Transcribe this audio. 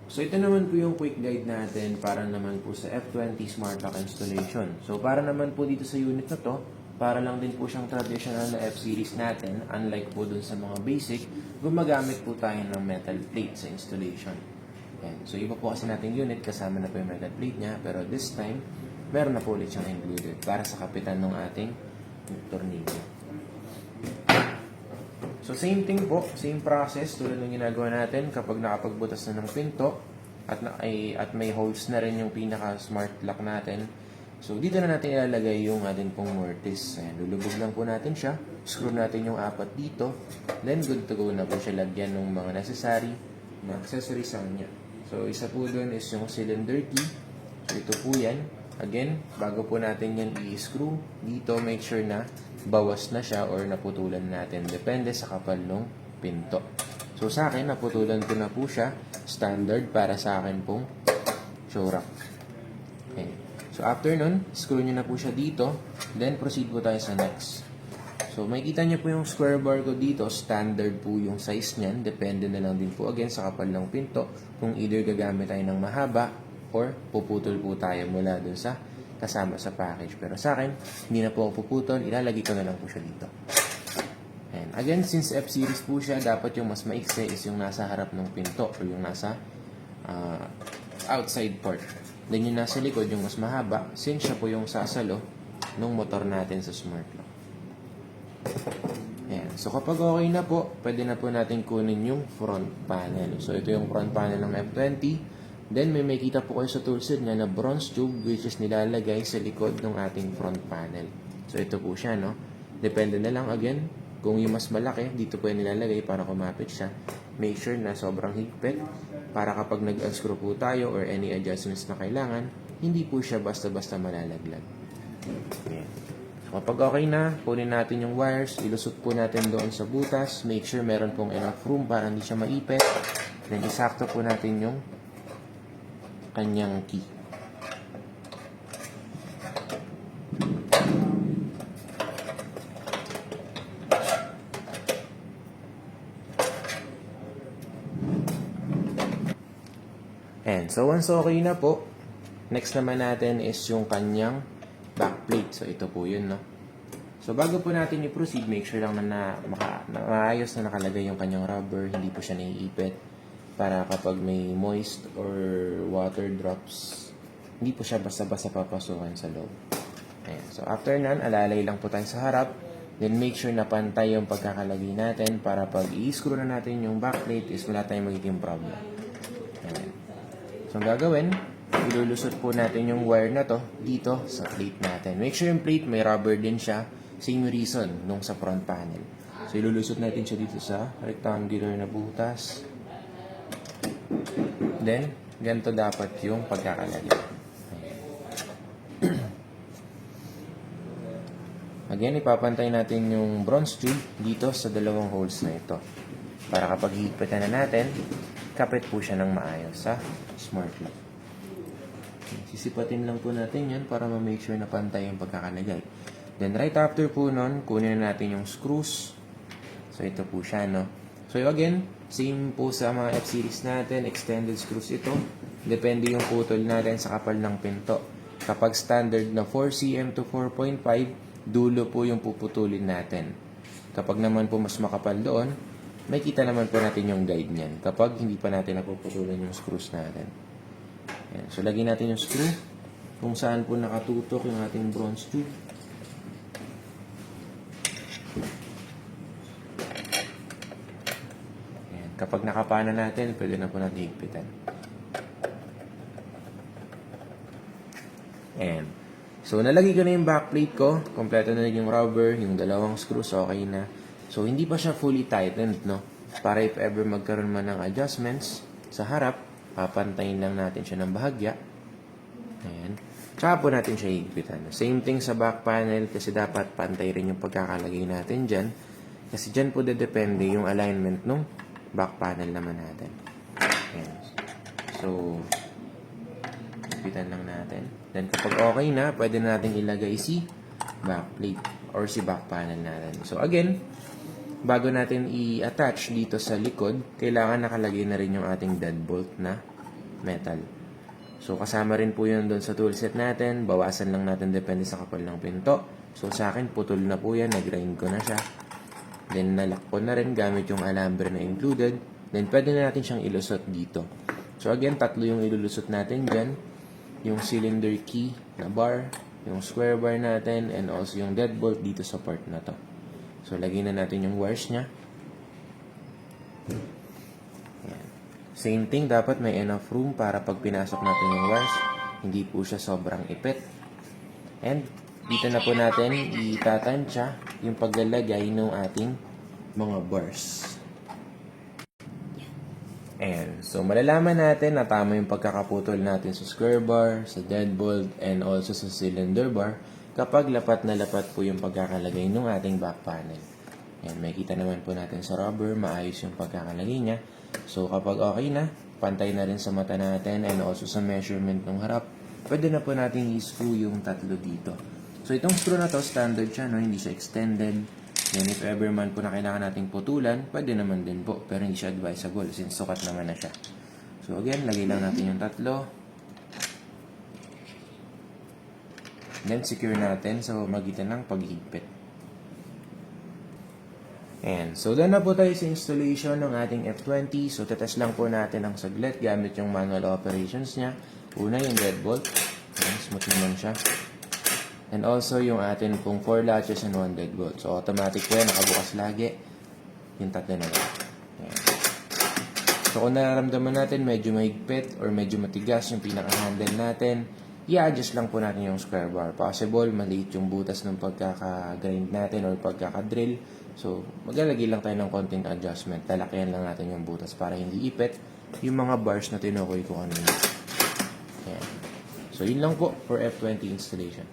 So ito naman po yung quick guide natin para naman po sa F20 Smart Lock installation. So para naman po dito sa unit na to, para lang din po siyang traditional na F-series natin, unlike po dun sa mga basic, gumagamit po tayo ng metal plate sa installation. Yan. So iba po kasi nating unit, kasama na po yung metal plate niya, pero this time, meron na po ulit siyang included para sa kapitan ng ating tornilyo. So same thing po, same process tulad ng ginagawa natin kapag nakapagbutas na ng pinto at may holes na rin yung pinaka smart lock natin. So dito na natin ilalagay yung ating pong mortise. Ayan, lulubog lang po natin siya, screw natin yung apat dito, then good to go na po siya lagyan ng mga necessary na accessories sa kanya. So isa po dun is yung cylinder key. So ito po yan. Again, bago po natin yan i-screw, dito make sure na bawas na siya or naputulan natin. Depende sa kapal ng pinto. So sa akin, naputulan ko na po siya. Standard para sa akin pong show rack. Okay. So after nun, screw nyo na po siya dito. Then proceed po tayo sa next. So makikita nyo po yung square bar ko dito. Standard po yung size nyan. Depende na lang din po again sa kapal ng pinto. Kung either gagamit tayo ng mahaba or puputol po tayo mula dun sa kasama sa package. Pero sa akin, hindi na po ako puputol. Ilalagay ko na lang po siya dito. And again, since F-series po siya, dapat yung mas maikse is yung nasa harap ng pinto or yung nasa outside part. Then yung nasa likod, yung mas mahaba, since siya po yung sasalo ng motor natin sa smart lock. Ayan. So kapag okay na po, pwede na po natin kunin yung front panel. So ito yung front panel ng F20. Then may makita po kayo sa toolset niya na bronze tube which is nilalagay sa likod ng ating front panel. So ito po siya, no? Depende na lang again kung yung mas malaki, dito po yung nilalagay para kumapit siya. Make sure na sobrang higpit para kapag nag-unscrew po tayo or any adjustments na kailangan, hindi po siya basta-basta malalaglag. Ayan. So kapag okay na, kunin natin yung wires, ilusot po natin doon sa butas. Make sure meron pong enough room para hindi siya maipit. Then isakto po natin yung kanyang key. And so once okay na po, next naman natin is yung kanyang backplate. So ito po yun, no? So bago po natin i-proceed, make sure lang na maayos na nakalagay yung kanyang rubber, hindi po siya naiipit. Para kapag may moist or water drops, hindi po siya basta-basta papasukan sa loob. Ayan. So after nan, alalay lang po tayo sa harap. Then make sure na pantay yung pagkakalagay natin para pag i-screw na natin yung backplate is wala tayong magiging problem. Ayan. So ang gagawin, ilulusot po natin yung wire na to dito sa plate natin. Make sure yung plate may rubber din siya. Same reason nung sa front panel. So ilulusot natin siya dito sa rectangular na butas. Then, ganito dapat yung pagkakalagay. Again, ipapantay natin yung bronze tube dito sa dalawang holes na ito. Para kapag higpitan na natin, kapit po siya ng maayos sa smart lock. Sisipatin lang po natin yan para ma-make sure na pantay yung pagkakalagay. Then, right after po nun, kunin na natin yung screws. So, ito po siya, no? So again, same po sa mga F-series natin, extended screws ito. Depende yung putol natin sa kapal ng pinto. Kapag standard na 4cm to 4.5, dulo po yung puputulin natin. Kapag naman po mas makapal doon, may kita naman po natin yung guide niyan. Kapag hindi pa natin napuputulan yung screws natin. Ayan. So lagyan natin yung screw kung saan po nakatutok yung ating bronze tube. Kapag nakapana natin, pwede na po natin higpitan. Ayan. So, nalagay ko na yung backplate ko. Kompleto na yung rubber, yung dalawang screws, okay na. So, hindi pa siya fully tightened, no? Para if ever magkaroon man ng adjustments sa harap, papantayin lang natin siya ng bahagya. Ayan. Tsaka po natin siya higpitan. Same thing sa back panel kasi dapat pantay rin yung pagkakalagay natin dyan. Kasi dyan po depende yung alignment nung back panel naman natin. Ayan. So, higpitan lang natin. Then, kapag okay na, pwede na natin ilagay si backplate or si back panel natin. So, again, bago natin i-attach dito sa likod, kailangan nakalagay na rin yung ating deadbolt na metal. So, kasama rin po yun doon sa toolset natin. Bawasan lang natin depende sa kapal ng pinto. So, sa akin, putol na po yan. Nag-grind ko na siya. Then, nalock ko na rin gamit yung alambre na included. Then, pwede na natin siyang ilusot dito. So, again, 3 yung ilulusot natin dyan. Yung cylinder key na bar, yung square bar natin, and also yung deadbolt dito sa part na to. So, lagyan na natin yung wires niya. Ayan. Same thing, dapat may enough room para pag pinasok natin yung wires, hindi po siya sobrang ipit. And, dito na po natin itatansya yung paglalagay ng ating mga bars. Ayan. So, malalaman natin na tama yung pagkakaputol natin sa square bar, sa deadbolt, and also sa cylinder bar kapag lapat na lapat po yung pagkakalagay ng ating back panel. Ayan, makikita naman po natin sa rubber, maayos yung pagkakalagay niya. So, kapag okay na, pantay na rin sa mata natin and also sa measurement ng harap, pwede na po natin i-screw yung 3 dito. So, itong screw na to, standard siya, no? Hindi siya extended. Then, if ever man po na kailangan nating putulan, pwede naman din po. Pero hindi siya advisable since sukat naman na siya. So, again, lagay lang natin yung 3. Then, secure natin sa magitan ng paghigpit. Ayan. So, doon na po tayo sa installation ng ating F20. So, tetest lang po natin ang saglit gamit yung manual operations niya. Una, yung deadbolt. Ayan, smooth naman siya. And also, yung atin pong 4 latches and 1 deadbolt. So, automatic po yan. Nakabukas lagi. Yung 3 na lang. Ayan. So, kung nararamdaman natin medyo mahigpit or medyo matigas yung pinaka-handle natin, i-adjust lang po natin yung square bar. Possible, maliit yung butas ng pagkaka-grind natin or pagkaka-drill. So, maglalagay lang tayo ng konting adjustment. Lalakihan lang natin yung butas para hindi ipit yung mga bars na tinukoy ko kanina. Ayan. So, yun lang po for F20 installation.